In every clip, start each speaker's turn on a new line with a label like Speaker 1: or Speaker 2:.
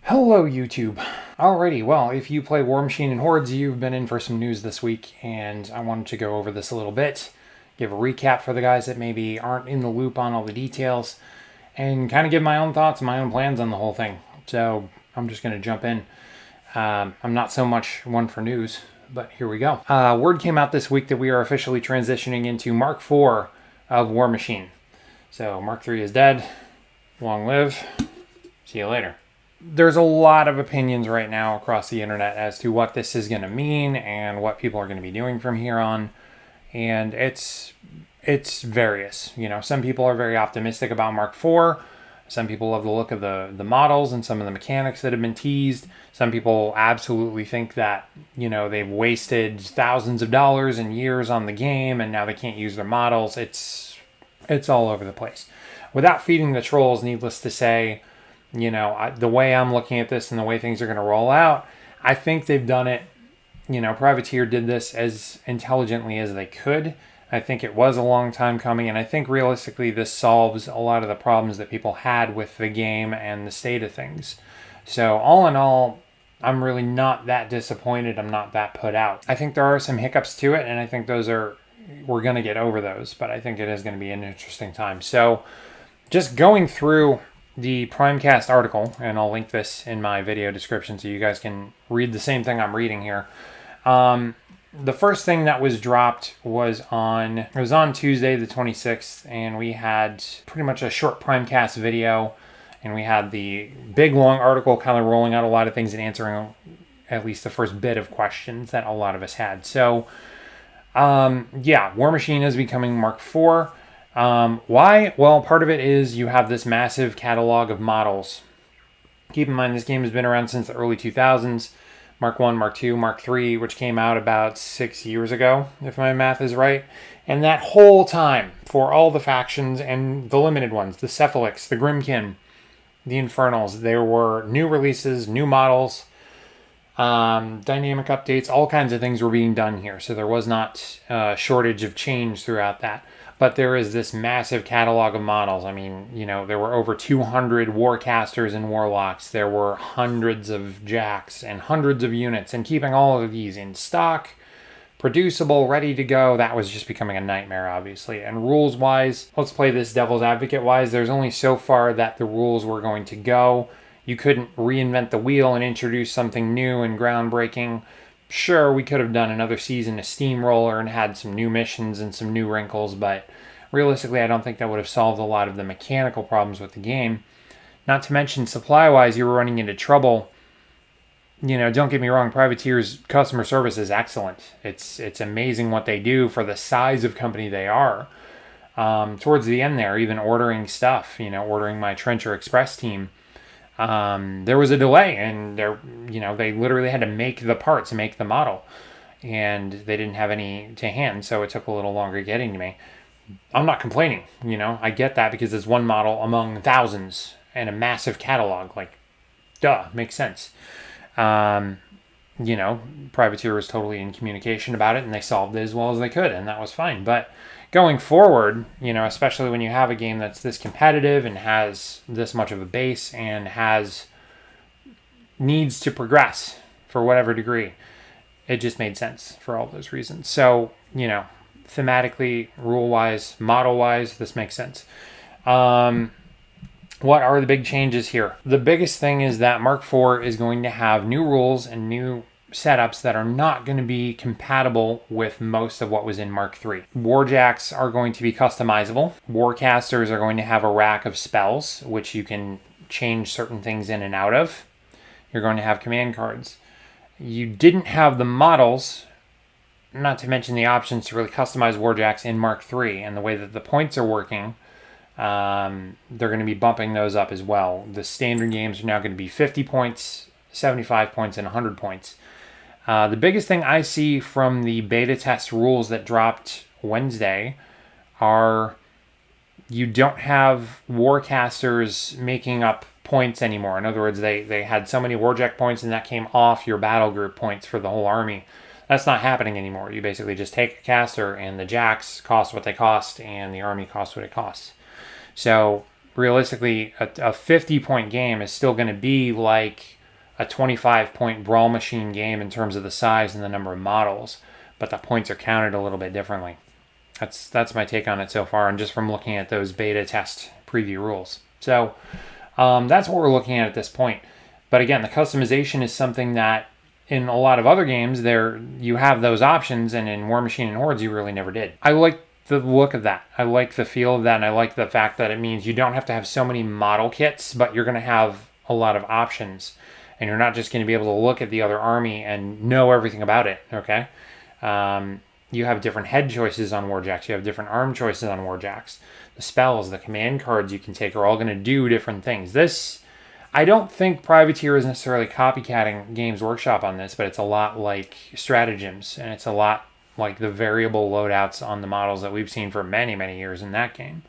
Speaker 1: Hello, YouTube. Alrighty, well, if you play Warmachine and Hordes, you've been in for some news this week, and I wanted to go over this a little bit, give a recap for the guys that maybe aren't in the loop on all the details, and kind of give my own thoughts and my own plans on the whole thing. So I'm just going to jump in. I'm not so much one for news, but here we go. Word came out this week that we are officially transitioning into Mark 4 of Warmachine. So Mark 3 is dead. Long live. See you later. There's a lot of opinions right now across the internet as to what this is going to mean and what people are going to be doing from here on. And it's various. You know, some people are very optimistic about Mark IV. Some people love the look of the models and some of the mechanics that have been teased. Some people absolutely think that, you know, they've wasted thousands of dollars and years on the game and now they can't use their models. It's all over the place. Without feeding the trolls, needless to say, you know, the way I'm looking at this and the way things are going to roll out, I think they've done it. You know, Privateer did this as intelligently as they could. I think it was a long time coming, and I think realistically this solves a lot of the problems that people had with the game and the state of things. So all in all, I'm really not that disappointed. I'm not that put out. I think there are some hiccups to it, and I think we're going to get over those, but I think it is going to be an interesting time. So just going through the Primecast article, and I'll link this in my video description so you guys can read the same thing I'm reading here. The first thing that was dropped was on Tuesday the 26th, and we had pretty much a short Primecast video, and we had the big long article kind of rolling out a lot of things and answering at least the first bit of questions that a lot of us had. So yeah, Warmachine is becoming Mark IV. Why? Well, part of it is you have this massive catalog of models. Keep in mind, this game has been around since the early 2000s. Mark 1, Mark 2, Mark 3, which came out about 6 years ago, if my math is right. And that whole time, for all the factions and the limited ones, the Cephalics, the Grimkin, the Infernals, there were new releases, new models, dynamic updates, all kinds of things were being done here. So there was not a shortage of change throughout that. But there is this massive catalog of models. I mean, you know, there were over 200 Warcasters and Warlocks. There were hundreds of Jacks and hundreds of units. And keeping all of these in stock, producible, ready to go, that was just becoming a nightmare, obviously. And rules-wise, let's play this devil's advocate-wise, there's only so far that the rules were going to go. You couldn't reinvent the wheel and introduce something new and groundbreaking. Sure, we could have done another season of Steamroller and had some new missions and some new wrinkles, but realistically, I don't think that would have solved a lot of the mechanical problems with the game. Not to mention, supply-wise, you were running into trouble. You know, don't get me wrong, Privateer's customer service is excellent. It's amazing what they do for the size of company they are. Towards the end there, even ordering stuff, you know, ordering my Trencher Express team, there was a delay, and they literally had to make the parts, make the model, and they didn't have any to hand, so it took a little longer getting to me. I'm not complaining, you know, I get that because it's one model among thousands and a massive catalog, like, duh, makes sense. You know, Privateer was totally in communication about it, and they solved it as well as they could, and that was fine. But going forward, you know, especially when you have a game that's this competitive and has this much of a base and needs to progress for whatever degree, it just made sense for all those reasons. So, you know, thematically, rule-wise, model-wise, this makes sense. What are the big changes here? The biggest thing is that Mark IV is going to have new rules and new setups that are not going to be compatible with most of what was in Mark III. Warjacks are going to be customizable. Warcasters are going to have a rack of spells, which you can change certain things in and out of. You're going to have command cards. You didn't have the models, not to mention the options to really customize Warjacks in Mark III, and the way that the points are working, they're going to be bumping those up as well. The standard games are now going to be 50 points, 75 points, and 100 points. The biggest thing I see from the beta test rules that dropped Wednesday are you don't have Warcasters making up points anymore. In other words, they had so many Warjack points and that came off your battle group points for the whole army. That's not happening anymore. You basically just take a caster and the Jacks cost what they cost and the army costs what it costs. So realistically, a 50-point game is still going to be like a 25-point Brawl Machine game in terms of the size and the number of models, but the points are counted a little bit differently. That's my take on it so far, and just from looking at those beta test preview rules. So that's what we're looking at this point. But again, the customization is something that in a lot of other games, there you have those options, and in Warmachine and Hordes, you really never did. I like the look of that. I like the feel of that, and I like the fact that it means you don't have to have so many model kits, but you're going to have a lot of options, and you're not just going to be able to look at the other army and know everything about it, okay? You have different head choices on Warjacks. You have different arm choices on Warjacks. The spells, the command cards you can take are all going to do different things. This, I don't think Privateer is necessarily copycatting Games Workshop on this, but it's a lot like Stratagems, and it's a lot like the variable loadouts on the models that we've seen for many, many years in that game.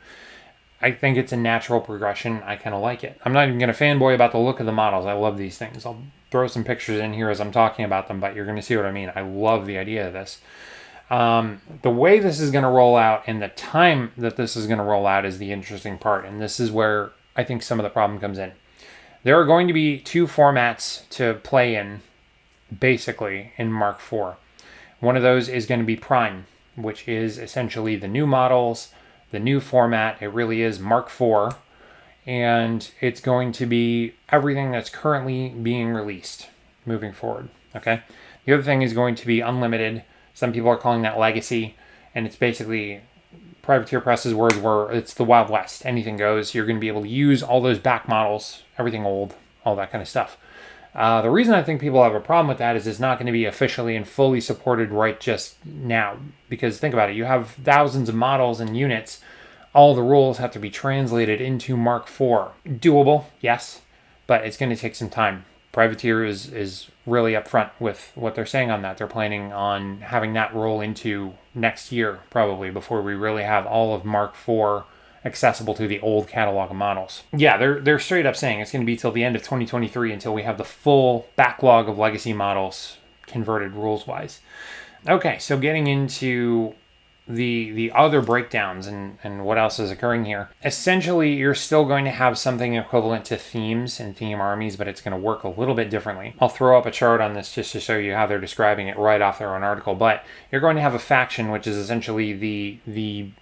Speaker 1: I think it's a natural progression. I kind of like it. I'm not even going to fanboy about the look of the models. I love these things. I'll throw some pictures in here as I'm talking about them, but you're going to see what I mean. I love the idea of this. The way this is going to roll out and the time that this is going to roll out is the interesting part, and this is where I think some of the problem comes in. There are going to be two formats to play in, basically, in Mark IV. One of those is going to be Prime, which is essentially the new models, the new format. It really is Mark IV, and it's going to be everything that's currently being released moving forward, okay? The other thing is going to be Unlimited. Some people are calling that Legacy, and it's basically Privateer Press's words were it's the Wild West. Anything goes. You're going to be able to use all those back models, everything old, all that kind of stuff. The reason I think people have a problem with that is it's not going to be officially and fully supported right just now. Because think about it, you have thousands of models and units. All the rules have to be translated into Mark IV. Doable, yes, but it's going to take some time. Privateer is really upfront with what they're saying on that. They're planning on having that roll into next year, probably, before we really have all of Mark IV accessible to the old catalog of models. Yeah, they're straight up saying it's going to be till the end of 2023 until we have the full backlog of legacy models converted rules-wise. Okay, so getting into the other breakdowns and what else is occurring here. Essentially, you're still going to have something equivalent to themes and theme armies, but it's going to work a little bit differently. I'll throw up a chart on this just to show you how they're describing it right off their own article, but you're going to have a faction, which is essentially the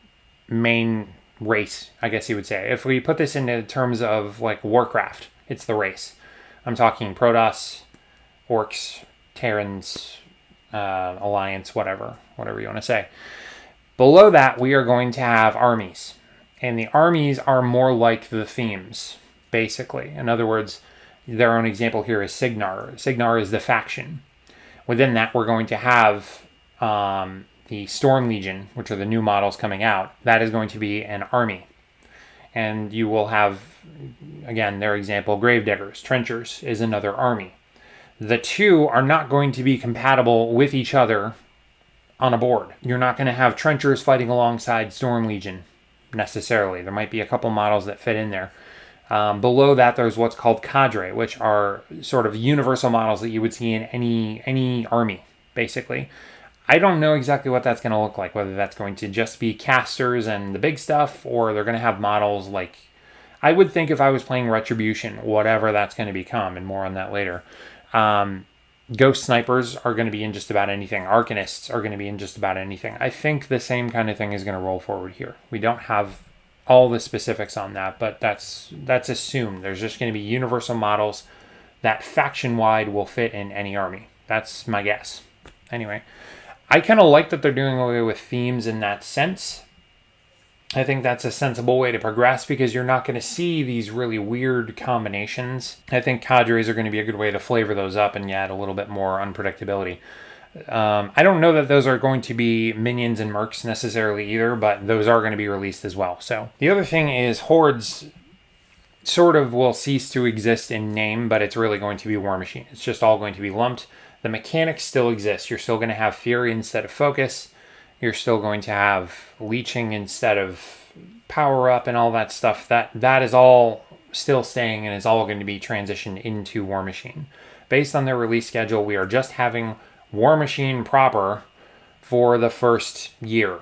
Speaker 1: main race, I guess you would say. If we put this into terms of like Warcraft, it's the race. I'm talking Protoss, Orcs, Terrans, Alliance, whatever you want to say. Below that, we are going to have armies. And the armies are more like the themes, basically. In other words, their own example here is Signar. Signar is the faction. Within that, we're going to have the Storm Legion, which are the new models coming out. That is going to be an army. And you will have, again, their example, Gravediggers. Trenchers is another army. The two are not going to be compatible with each other on a board. You're not going to have Trenchers fighting alongside Storm Legion, necessarily. There might be a couple models that fit in there. Below that, there's what's called Cadre, which are sort of universal models that you would see in any army, basically. I don't know exactly what that's going to look like, whether that's going to just be casters and the big stuff, or they're going to have models like, I would think if I was playing Retribution, whatever that's going to become, and more on that later. Ghost Snipers are going to be in just about anything. Arcanists are going to be in just about anything. I think the same kind of thing is going to roll forward here. We don't have all the specifics on that, but that's assumed. There's just going to be universal models that faction-wide will fit in any army. That's my guess. Anyway, I kind of like that they're doing away with themes in that sense. I think that's a sensible way to progress because you're not going to see these really weird combinations. I think cadres are going to be a good way to flavor those up and add a little bit more unpredictability. I don't know that those are going to be minions and mercs necessarily either, but those are going to be released as well. So the other thing is Hordes sort of will cease to exist in name, but it's really going to be Warmachine. It's just all going to be lumped. The mechanics still exist. You're still going to have Fury instead of Focus. You're still going to have leeching instead of power up and all that stuff. That is all still staying and is all going to be transitioned into Warmachine. Based on their release schedule, we are just having Warmachine proper for the first year,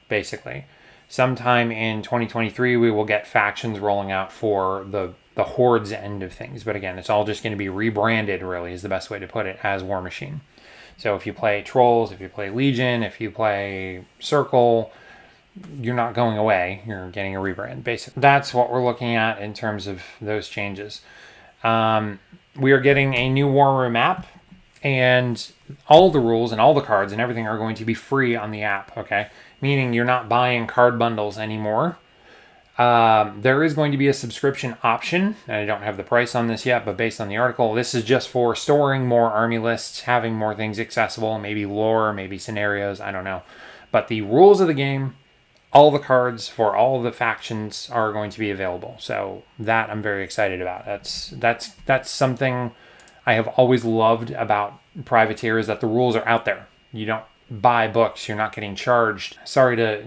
Speaker 1: basically. sometime in 2023, we will get factions rolling out for the Hordes end of things. But again, it's all just going to be rebranded, really, is the best way to put it, as Warmachine. So if you play Trolls, if you play Legion, if you play Circle, you're not going away. You're getting a rebrand, basically. That's what we're looking at in terms of those changes. We are getting a new War Room app, and all the rules and all the cards and everything are going to be free on the app, okay? Meaning you're not buying card bundles anymore. There is going to be a subscription option, and I don't have the price on this yet, but based on the article, this is just for storing more army lists, having more things accessible, maybe lore, maybe scenarios, I don't know. But the rules of the game, all the cards for all of the factions are going to be available. So that I'm very excited about. That's something I have always loved about Privateer, is that the rules are out there. You don't buy books, you're not getting charged. Sorry to,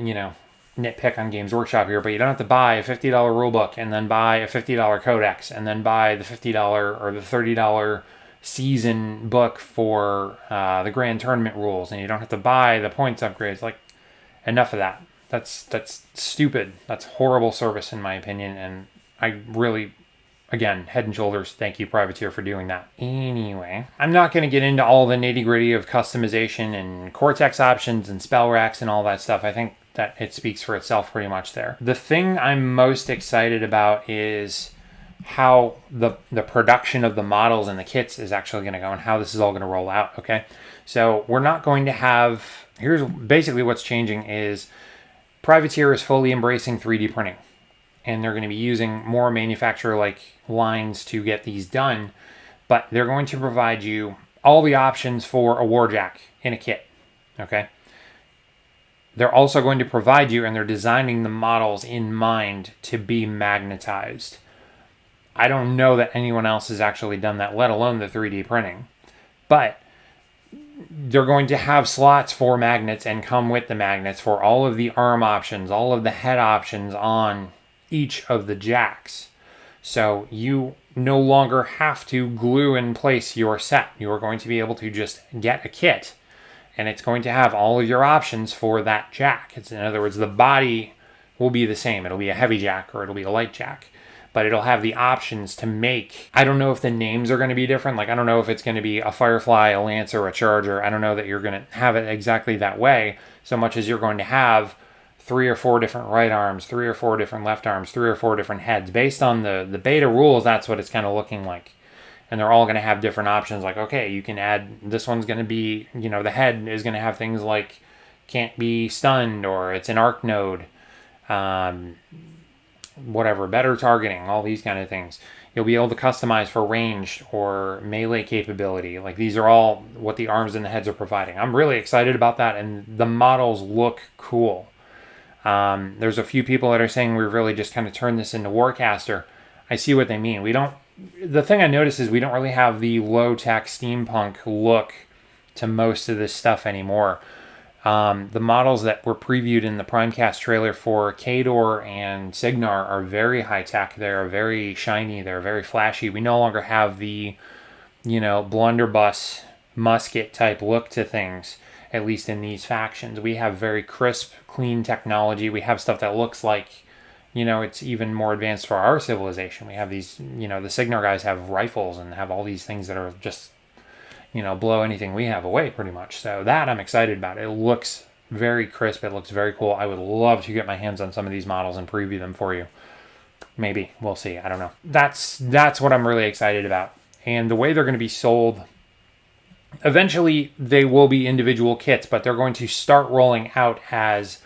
Speaker 1: nitpick on Games Workshop here, but you don't have to buy a $50 rulebook and then buy a $50 codex and then buy the $50 or the $30 season book for the grand tournament rules, and you don't have to buy the points upgrades. Like, enough of that. That's stupid. That's horrible service in my opinion, and I really, again, head and shoulders, thank you Privateer for doing that. Anyway, I'm not going to get into all the nitty gritty of customization and Cortex options and spell racks and all that stuff. I think that it speaks for itself pretty much there. The thing I'm most excited about is how the production of the models and the kits is actually going to go, and how this is all going to roll out, okay? So we're not going to have, here's basically what's changing is Privateer is fully embracing 3D printing, and they're going to be using more manufacturer-like lines to get these done, but they're going to provide you all the options for a warjack in a kit, okay? They're also going to provide you, and they're designing the models in mind to be magnetized. I don't know that anyone else has actually done that, let alone the 3D printing. But they're going to have slots for magnets and come with the magnets for all of the arm options, all of the head options on each of the jacks. So you no longer have to glue in place your set. You are going to be able to just get a kit, and it's going to have all of your options for that jack. In other words, the body will be the same. It'll be a heavy jack or it'll be a light jack, but it'll have the options to make. I don't know if the names are going to be different. Like, I don't know if it's going to be a Firefly, a Lancer, a Charger. I don't know that you're going to have it exactly that way, so much as you're going to have 3 or 4 different right arms, 3 or 4 different left arms, 3 or 4 different heads. Based on the beta rules, that's what it's kind of looking like. And they're all going to have different options. Like, okay, you can add, this one's going to be, the head is going to have things like can't be stunned, or it's an arc node, whatever, better targeting, all these kind of things. You'll be able to customize for ranged or melee capability. Like, these are all what the arms and the heads are providing. I'm really excited about that, and the models look cool. There's a few people that are saying we really just kind of turned this into Warcaster. I see what they mean. The thing I noticed is we don't really have the low-tech steampunk look to most of this stuff anymore. The models that were previewed in the Primecast trailer for Khador and Signar are very high-tech. They're very shiny. They're very flashy. We no longer have the, blunderbuss musket-type look to things, at least in these factions. We have very crisp, clean technology. We have stuff that looks like, it's even more advanced for our civilization. We have these, the Signar guys have rifles and have all these things that are just, blow anything we have away pretty much. So that I'm excited about. It looks very crisp. It looks very cool. I would love to get my hands on some of these models and preview them for you. Maybe. We'll see. I don't know. That's what I'm really excited about. And the way they're going to be sold, eventually they will be individual kits, but they're going to start rolling out as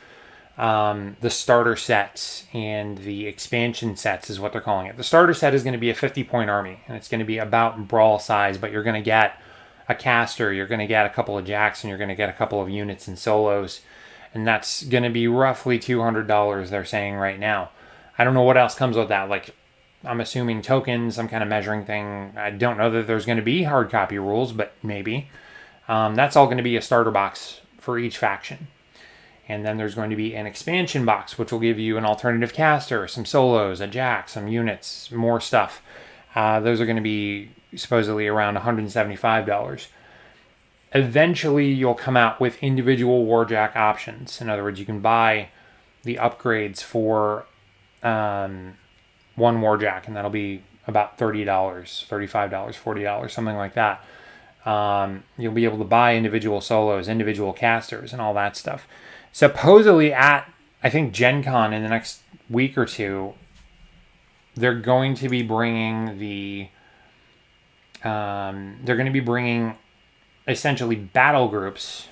Speaker 1: the starter sets and the expansion sets is what they're calling it. The starter set is going to be a 50-point army, and it's going to be about brawl size, but you're going to get a caster, you're going to get a couple of jacks, and you're going to get a couple of units and solos, and that's going to be roughly $200 they're saying right now. I don't know what else comes with that. Like, I'm assuming tokens, some kind of measuring thing. I don't know that there's going to be hard copy rules, but maybe. That's all going to be a starter box for each faction. And then there's going to be an expansion box, which will give you an alternative caster, some solos, a jack, some units, more stuff. Those are going to be supposedly around $175. Eventually, you'll come out with individual warjack options. In other words, you can buy the upgrades for one Warjack, and that'll be about $30, $35, $40, something like that. You'll be able to buy individual solos, individual casters, and all that stuff. Supposedly at, I think, Gen Con in the next week or two, they're going to be bringing essentially battle groups.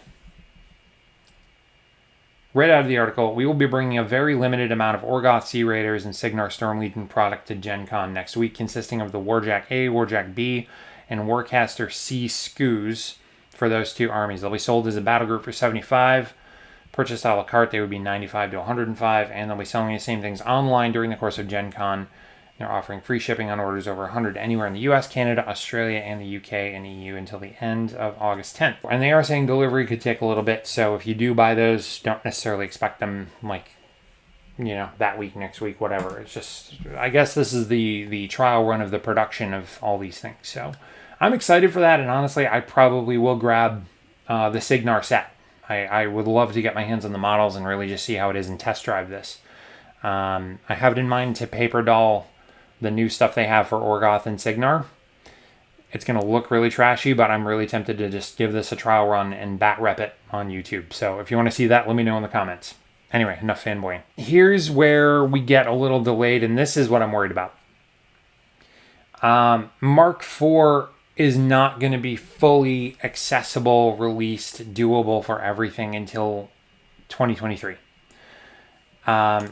Speaker 1: Right out of the article, we will be bringing a very limited amount of Orgoth Sea Raiders and Signar Storm Legion product to Gen Con next week, consisting of the Warjack A, Warjack B, and Warcaster C SKUs for those two armies. They'll be sold as a battle group for $75. Purchased a la carte, they would be $95 to $105, and they'll be selling the same things online during the course of Gen Con. They're offering free shipping on orders over $100 anywhere in the US, Canada, Australia, and the UK and EU until the end of August 10th. And they are saying delivery could take a little bit, so if you do buy those, don't necessarily expect them that week, next week, whatever. It's just, I guess this is the trial run of the production of all these things. So I'm excited for that, and honestly, I probably will grab the Signar set. I would love to get my hands on the models and really just see how it is and test drive this. I have it in mind to paper doll the new stuff they have for Orgoth and Signar. It's going to look really trashy, but I'm really tempted to just give this a trial run and bat rep it on YouTube. So if you want to see that, let me know in the comments. Anyway, enough fanboying. Here's where we get a little delayed, and this is what I'm worried about. Mark IV is not going to be fully accessible, released, doable for everything until 2023.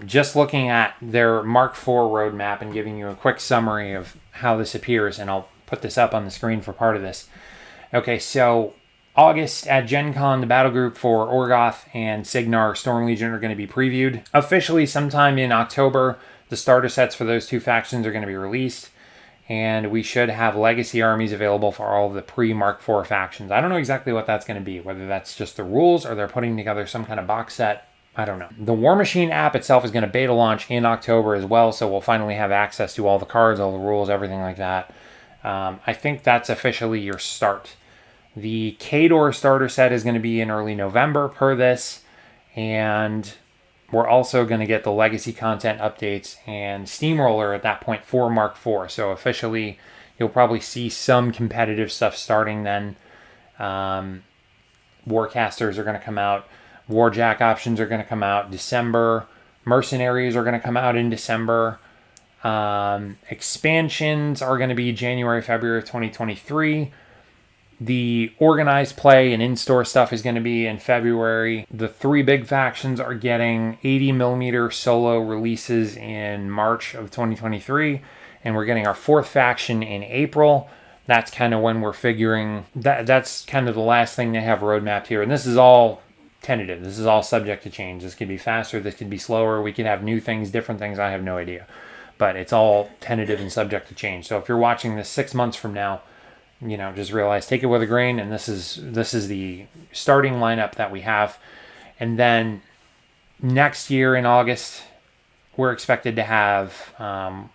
Speaker 1: Just looking at their Mark IV roadmap and giving you a quick summary of how this appears, and I'll put this up on the screen for part of this. Okay, so August at Gen Con, the battle group for Orgoth and Signar Storm Legion are going to be previewed. Officially, sometime in October, the starter sets for those two factions are going to be released, and we should have legacy armies available for all of the pre-Mark IV factions. I don't know exactly what that's going to be, whether that's just the rules or they're putting together some kind of box set. I don't know. The Warmachine app itself is going to beta launch in October as well, so we'll finally have access to all the cards, all the rules, everything like that. I think that's officially your start. The Khador starter set is going to be in early November per this, and we're also going to get the legacy content updates and Steamroller at that point for Mark IV. So officially, you'll probably see some competitive stuff starting then. Warcasters are going to come out. Warjack options are going to come out December. Mercenaries are going to come out in December. Expansions are going to be January, February of 2023. The organized play and in-store stuff is going to be in February. The three big factions are getting 80mm solo releases in March of 2023. And we're getting our fourth faction in April. That's kind of when we're figuring... That's kind of the last thing they have roadmapped here. And this is all tentative. This is all subject to change. This could be faster. This could be slower. We could have new things, different things. I have no idea. But it's all tentative and subject to change. So if you're watching this 6 months from now, just realize, take it with a grain. And this is the starting lineup that we have. And then next year in August, we're expected to have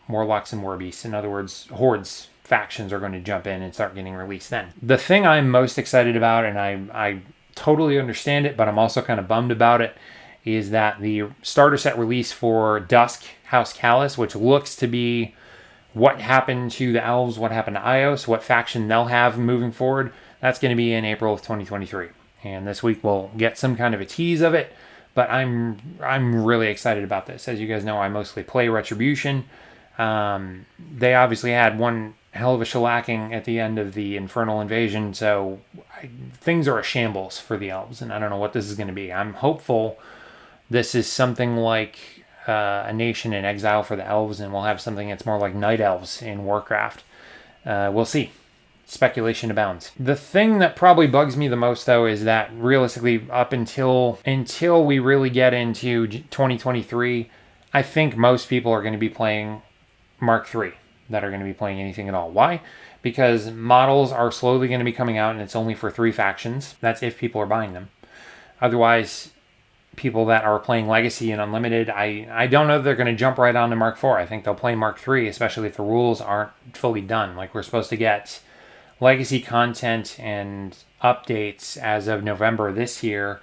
Speaker 1: Warlocks and Warbeasts. In other words, Hordes factions are going to jump in and start getting released then. The thing I'm most excited about, and I totally understand it, but I'm also kind of bummed about it, is that the starter set release for Dusk House Callus, which looks to be what happened to the elves, what happened to Ios, what faction they'll have moving forward, that's going to be in April of 2023. And this week we'll get some kind of a tease of it, but I'm really excited about this. As you guys know, I mostly play Retribution. They obviously had one hell of a shellacking at the end of the Infernal Invasion, so things are a shambles for the elves, and I don't know what this is going to be. I'm hopeful this is something like a nation in exile for the elves, and we'll have something that's more like Night Elves in Warcraft. We'll see. Speculation abounds. The thing that probably bugs me the most, though, is that realistically, up until we really get into 2023, I think most people are going to be playing Mark III, that are going to be playing anything at all. Why? Because models are slowly going to be coming out, and it's only for 3 factions. That's if people are buying them. Otherwise, people that are playing Legacy and Unlimited, I don't know that they're going to jump right on to Mark IV. I think they'll play Mark III, especially if the rules aren't fully done. Like, we're supposed to get Legacy content and updates as of November this year.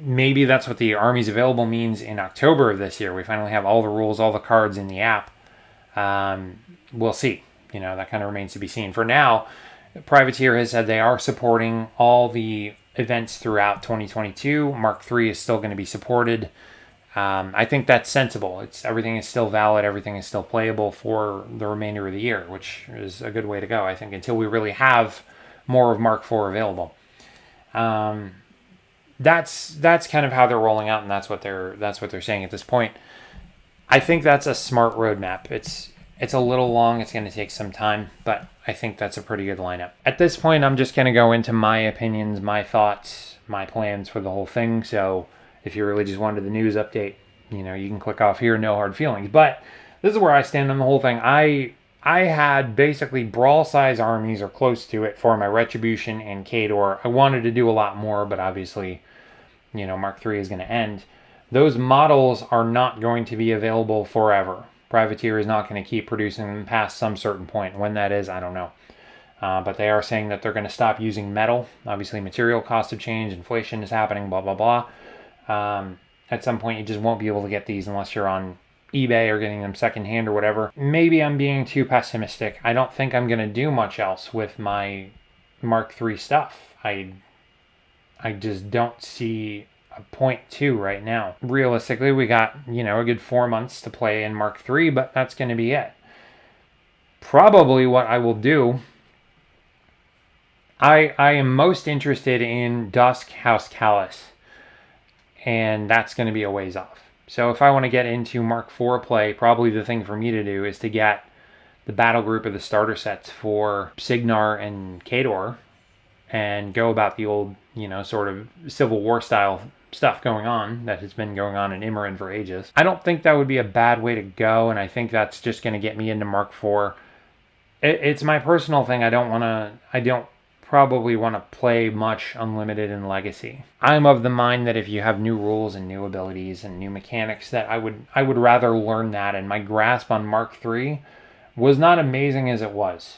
Speaker 1: maybe that's what the armies available means in October of this year. We finally have all the rules, all the cards in the app. We'll see. That kind of remains to be seen. For now, Privateer has said they are supporting all the events throughout 2022. Mark III is still going to be supported. I think that's sensible. Everything is still valid. Everything is still playable for the remainder of the year, which is a good way to go, I think, until we really have more of Mark IV available. That's kind of how they're rolling out, and that's what they're saying at this point. I think that's a smart roadmap. It's a little long. It's going to take some time, but I think that's a pretty good lineup. At this point, I'm just going to go into my opinions, my thoughts, my plans for the whole thing. So if you really just wanted the news update, you can click off here, no hard feelings. But this is where I stand on the whole thing. I had basically brawl size armies or close to it for my Retribution and Khador. I wanted to do a lot more, but obviously, Mark III is going to end. Those models are not going to be available forever. Privateer is not going to keep producing them past some certain point. When that is, I don't know. But they are saying that they're going to stop using metal. Obviously, material costs have changed. Inflation is happening, blah, blah, blah. At some point, you just won't be able to get these unless you're on eBay or getting them secondhand or whatever. Maybe I'm being too pessimistic. I don't think I'm going to do much else with my Mark III stuff. I just don't see a point to right now. Realistically, we got, a good 4 months to play in Mark III, but that's going to be it. Probably what I will do, I am most interested in Dusk House Callus, and that's going to be a ways off. So if I want to get into Mark IV play, probably the thing for me to do is to get the battle group of the starter sets for Signar and Khador and go about the old, sort of Civil War style stuff going on that has been going on in Imran for ages. I don't think that would be a bad way to go, and I think that's just going to get me into Mark IV. It's my personal thing. I don't probably want to play much Unlimited in Legacy. I'm of the mind that if you have new rules and new abilities and new mechanics, that I would rather learn that, and my grasp on Mark III was not amazing as it was.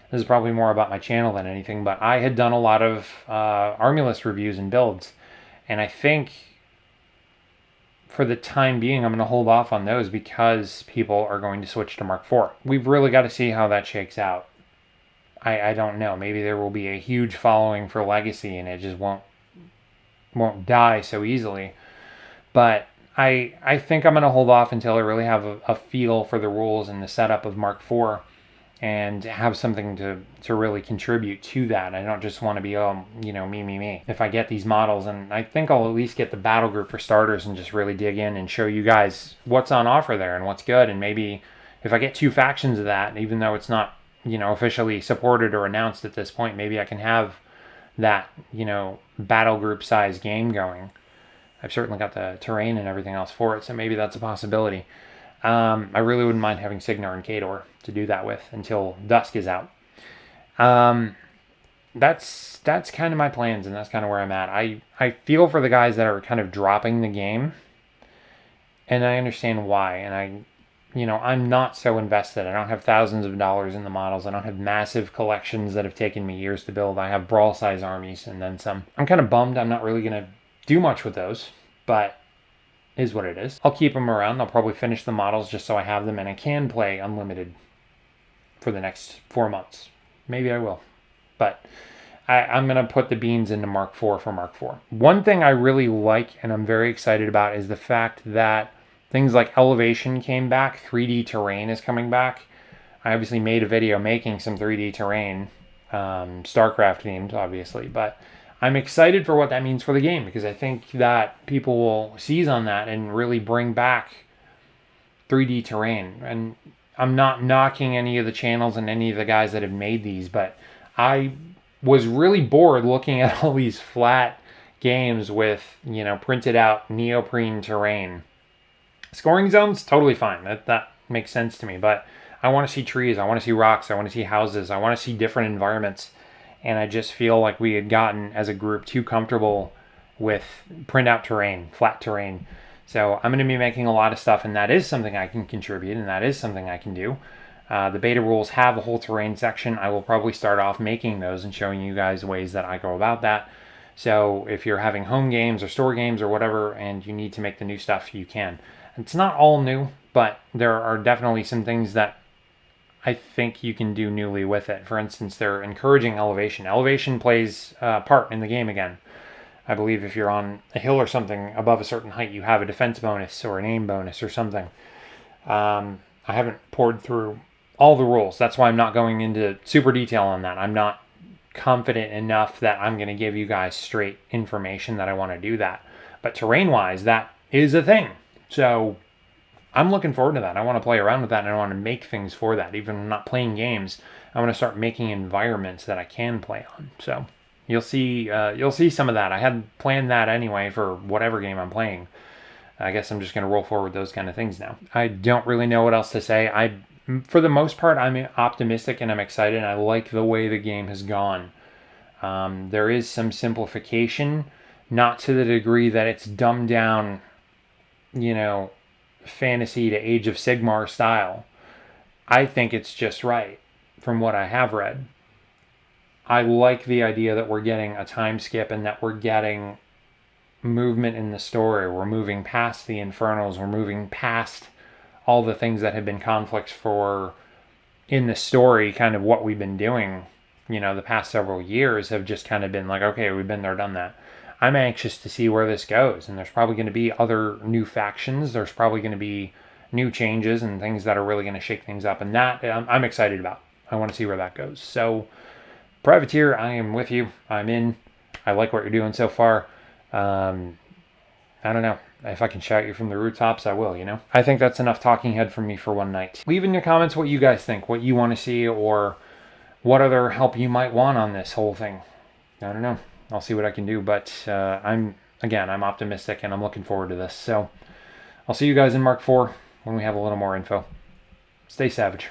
Speaker 1: This is probably more about my channel than anything, but I had done a lot of army list reviews and builds, and I think for the time being, I'm going to hold off on those because people are going to switch to Mark IV. We've really got to see how that shakes out. I don't know. Maybe there will be a huge following for Legacy, and it just won't die so easily. But I think I'm going to hold off until I really have a feel for the rules and the setup of Mark IV, and have something to really contribute to that. I don't just want to be, me. If I get these models, and I think I'll at least get the battle group for starters and just really dig in and show you guys what's on offer there and what's good. And maybe if I get 2 factions of that, even though it's not, officially supported or announced at this point, maybe I can have that, battle group size game going. I've certainly got the terrain and everything else for it, so maybe that's a possibility. I really wouldn't mind having Signar and Khador to do that with until Dusk is out. That's kind of my plans, and that's kind of where I'm at. I feel for the guys that are kind of dropping the game, and I understand why. And I'm not so invested. I don't have thousands of dollars in the models. I don't have massive collections that have taken me years to build. I have brawl size armies and then some. I'm kind of bummed I'm not really going to do much with those, but is what it is. I'll keep them around. I'll probably finish the models just so I have them and I can play Unlimited for the next 4 months. Maybe I will. But I'm going to put the beans into Mark IV for Mark IV. One thing I really like and I'm very excited about is the fact that things like Elevation came back. 3D terrain is coming back. I obviously made a video making some 3D terrain, StarCraft themed, obviously, but I'm excited for what that means for the game because I think that people will seize on that and really bring back 3D terrain. And I'm not knocking any of the channels and any of the guys that have made these, but I was really bored looking at all these flat games with, printed out neoprene terrain. Scoring zones, totally fine. That makes sense to me, but I want to see trees, I want to see rocks, I want to see houses, I want to see different environments. And I just feel like we had gotten, as a group, too comfortable with printout terrain, flat terrain. So I'm going to be making a lot of stuff, and that is something I can contribute, and that is something I can do. The beta rules have a whole terrain section. I will probably start off making those and showing you guys ways that I go about that. So if you're having home games or store games or whatever and you need to make the new stuff, you can. It's not all new, but there are definitely some things that I think you can do newly with it. For instance, they're encouraging elevation. Elevation plays a part in the game again. I believe if you're on a hill or something above a certain height, you have a defense bonus or an aim bonus or something. I haven't poured through all the rules. That's why I'm not going into super detail on that. I'm not confident enough that I'm going to give you guys straight information that I want to do that. But terrain-wise, that is a thing. So I'm looking forward to that. I want to play around with that, and I want to make things for that. Even when I'm not playing games, I want to start making environments that I can play on. So you'll see some of that. I hadn't planned that anyway for whatever game I'm playing. I guess I'm just going to roll forward those kind of things now. I don't really know what else to say. For the most part, I'm optimistic and I'm excited. I like the way the game has gone. There is some simplification, not to the degree that it's dumbed down, fantasy to Age of Sigmar style. I think it's just right from what I have read. I like the idea that we're getting a time skip and that we're getting movement in the story. We're moving past the infernals. We're moving past all the things that have been conflicts for in the story. Kind of what we've been doing, the past several years have just kind of been like, okay, we've been there, done that. I'm anxious to see where this goes, and there's probably going to be other new factions. There's probably going to be new changes and things that are really going to shake things up, and that I'm excited about. I want to see where that goes. So Privateer, I am with you. I'm in. I like what you're doing so far. I don't know. If I can shout you from the rooftops, I will, I think that's enough talking head from me for one night. Leave in your comments what you guys think, what you want to see, or what other help you might want on this whole thing. I don't know. I'll see what I can do, but I'm optimistic and I'm looking forward to this. So I'll see you guys in Mark 4 when we have a little more info. Stay savage.